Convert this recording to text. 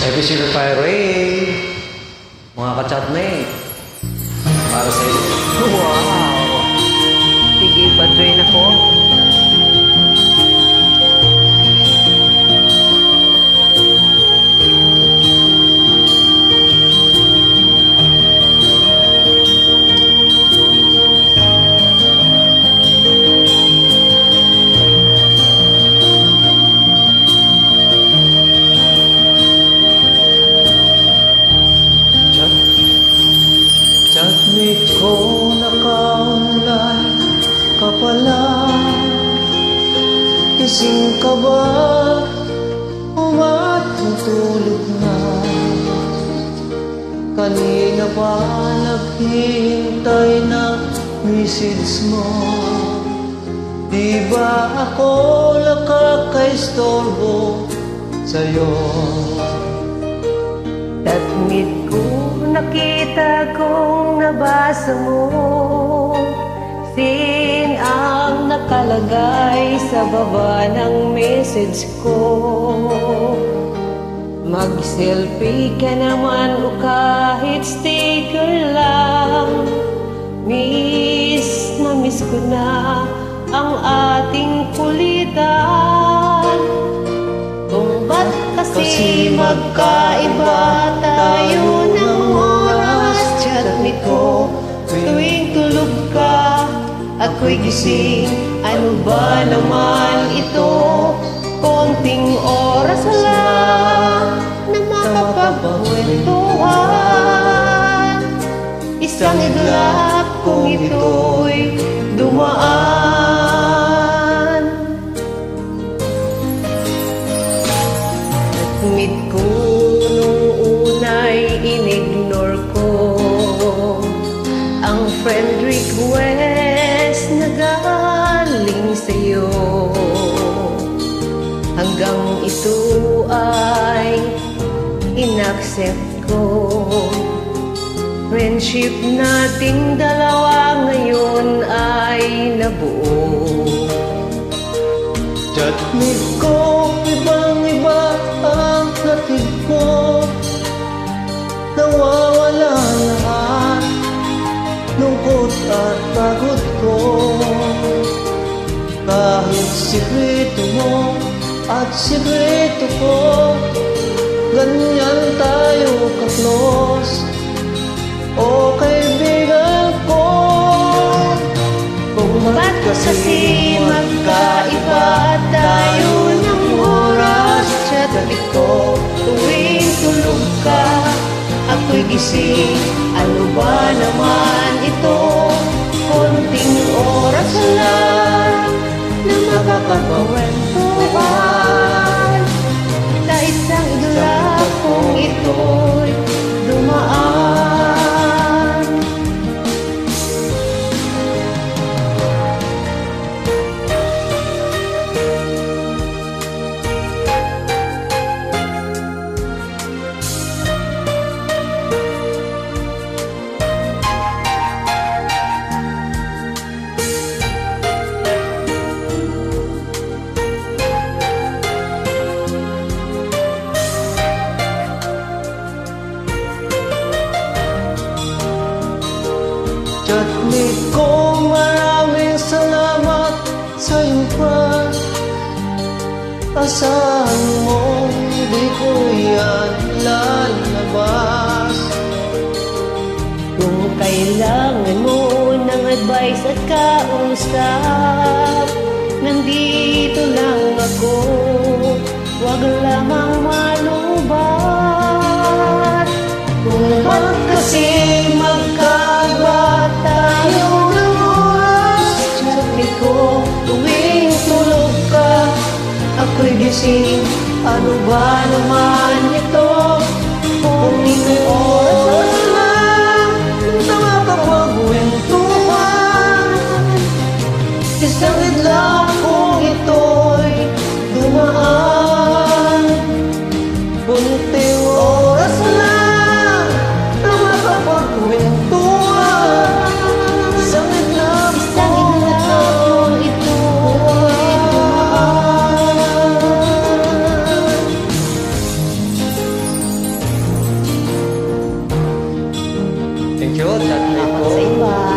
Happy Silver Fire Ray! Mga ka-chatmate! Para sa iyo. Wow! Sige, pa-join ako. Chatmate ko, naka-online ka pala. Gising ka ba? O matutulog na? Kanina pa naghihintay ng message mo. Di ba ako nakaka-istorbo sa'yo? Chatmate ko, nakita kong nabasa mo. Sin ang nakalagay sa baba ng message ko. Mag-selfie ka naman o kahit sticker lang. Miss na miss ko na ang ating kulitan. Kung ba't kasi magkaiba tayo ng oras. Chatmate ko, tuwing tulog ka, ako'y gising. Ano ba naman ito? Konting oras lang na makapagkwentuhan. Isang iglap kung ito'y dumaan. Chatmate ko, nung una'y in-ignore ko ang friend request na galing sa'yo. Hanggang ito ay in-accept ko. Friendship nating dalawa ngayon ay nabuo. Chatmate ko, ibang-iba ang hatid ko. Nawawala lahat lungkot at pagod ko. Kahit sikreto mo at sikreto ko, ganyan tayo ka-close, o kaibigan ko. Kung Ba't kasi magkaiba tayo ng oras? Chatmate ko, tuwing tulog ka, ako'y gising. Ano ba naman ito? Konting oras lang na makakapagkwentuhan. Sa isang iglap kung ito'y dumaan. Chatmate ko, maraming salamat sa iyong pa. Asahan mo, di ko yan lalabas. Kung kailangan mo ng advice at kausap, nandito lang ako, wag lamang malubat. Kung ba't kasi magkaiba tayo ng oras? Chatmate ko, tuwing tulog ka, ako'y gising. Ano ba naman ito? Kung oras lang na makapagkwentuhan. Isang idlap kung ito'y dumaan. Kunting oras lang na makapagkwentuhan. Isang idlap kung ito'y dumaan. Cute, chatmate Ako ko. sa iba.